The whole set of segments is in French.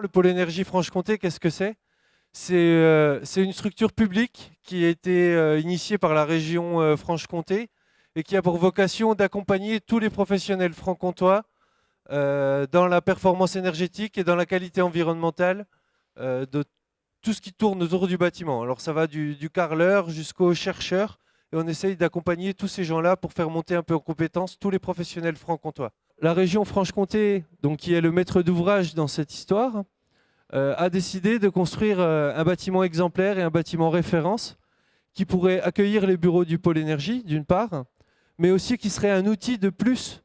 Le pôle énergie Franche-Comté, qu'est-ce que c'est? C'est une structure publique qui a été initiée par la région Franche-Comté et qui a pour vocation d'accompagner tous les professionnels franc-comtois dans la performance énergétique et dans la qualité environnementale de tout ce qui tourne autour du bâtiment. Alors ça va du carreleur jusqu'aux chercheurs et on essaye d'accompagner tous ces gens-là pour faire monter un peu en compétence tous les professionnels franc-comtois. La région Franche-Comté, donc, qui est le maître d'ouvrage dans cette histoire, a décidé de construire un bâtiment exemplaire et un bâtiment référence qui pourrait accueillir les bureaux du pôle énergie, d'une part, mais aussi qui serait un outil de plus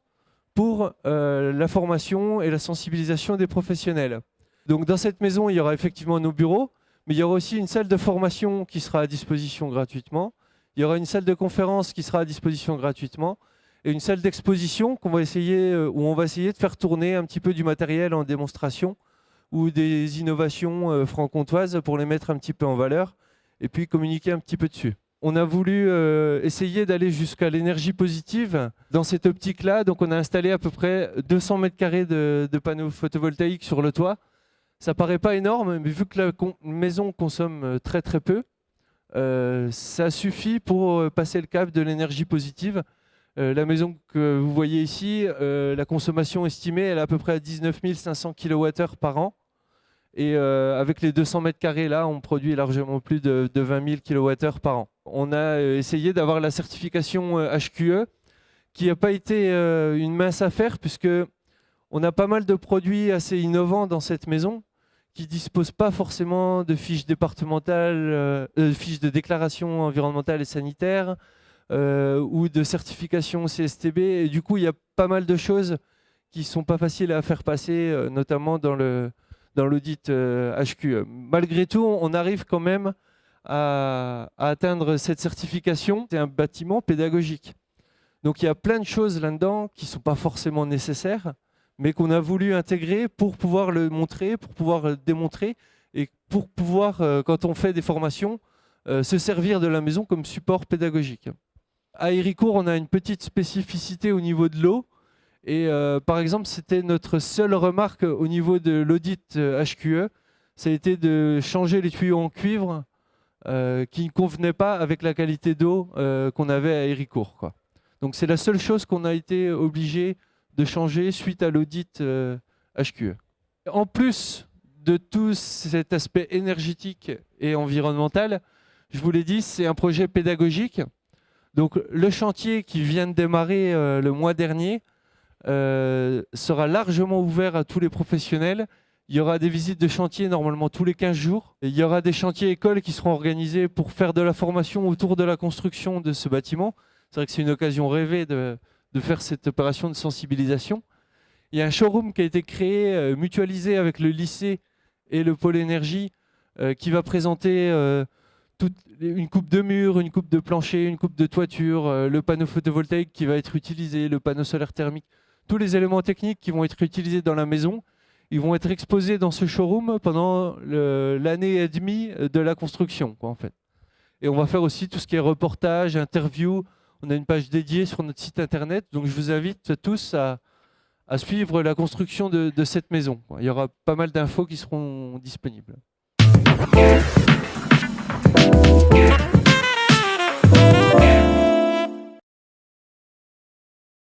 pour la formation et la sensibilisation des professionnels. Donc dans cette maison, il y aura effectivement nos bureaux, mais il y aura aussi une salle de formation qui sera à disposition gratuitement. Il y aura une salle de conférence qui sera à disposition gratuitement et une salle d'exposition où on va essayer de faire tourner un petit peu du matériel en démonstration ou des innovations franc-comtoises pour les mettre un petit peu en valeur et puis communiquer un petit peu dessus. On a voulu essayer d'aller jusqu'à l'énergie positive dans cette optique-là. Donc on a installé à peu près 200 mètres carrés de panneaux photovoltaïques sur le toit. Ça paraît pas énorme, mais vu que la maison consomme très très peu, ça suffit pour passer le cap de l'énergie positive. La maison que vous voyez ici, la consommation estimée, elle est à peu près à 19 500 kWh par an. Et avec les 200 mètres carrés là, on produit largement plus de 20 000 kWh par an. On a essayé d'avoir la certification HQE, qui n'a pas été une mince affaire, puisque on a pas mal de produits assez innovants dans cette maison, qui ne disposent pas forcément de fiches départementales, fiches de déclaration environnementale et sanitaire, ou de certification CSTB. Et du coup, il y a pas mal de choses qui ne sont pas faciles à faire passer, notamment dans l'audit HQE. Malgré tout, on arrive quand même à atteindre cette certification. C'est un bâtiment pédagogique. Donc il y a plein de choses là-dedans qui ne sont pas forcément nécessaires, mais qu'on a voulu intégrer pour pouvoir le montrer, pour pouvoir le démontrer, et pour pouvoir, quand on fait des formations, se servir de la maison comme support pédagogique. À Héricourt, on a une petite spécificité au niveau de l'eau. Et par exemple, c'était notre seule remarque au niveau de l'audit HQE, ça a été de changer les tuyaux en cuivre qui ne convenaient pas avec la qualité d'eau qu'on avait à Héricourt, quoi. Donc c'est la seule chose qu'on a été obligé de changer suite à l'audit HQE. En plus de tout cet aspect énergétique et environnemental, je vous l'ai dit, c'est un projet pédagogique. Donc le chantier qui vient de démarrer le mois dernier sera largement ouvert à tous les professionnels. Il y aura des visites de chantier normalement tous les 15 jours. Et il y aura des chantiers écoles qui seront organisés pour faire de la formation autour de la construction de ce bâtiment. C'est vrai que c'est une occasion rêvée de faire cette opération de sensibilisation. Il y a un showroom qui a été créé, mutualisé avec le lycée et le pôle énergie, qui va présenter une coupe de mur, une coupe de plancher, une coupe de toiture, le panneau photovoltaïque qui va être utilisé, le panneau solaire thermique. Tous les éléments techniques qui vont être utilisés dans la maison, ils vont être exposés dans ce showroom pendant l'année et demie de la construction, quoi, en fait. Et on va faire aussi tout ce qui est reportage, interview. On a une page dédiée sur notre site internet, donc je vous invite tous à suivre la construction de cette maison. Il y aura pas mal d'infos qui seront disponibles.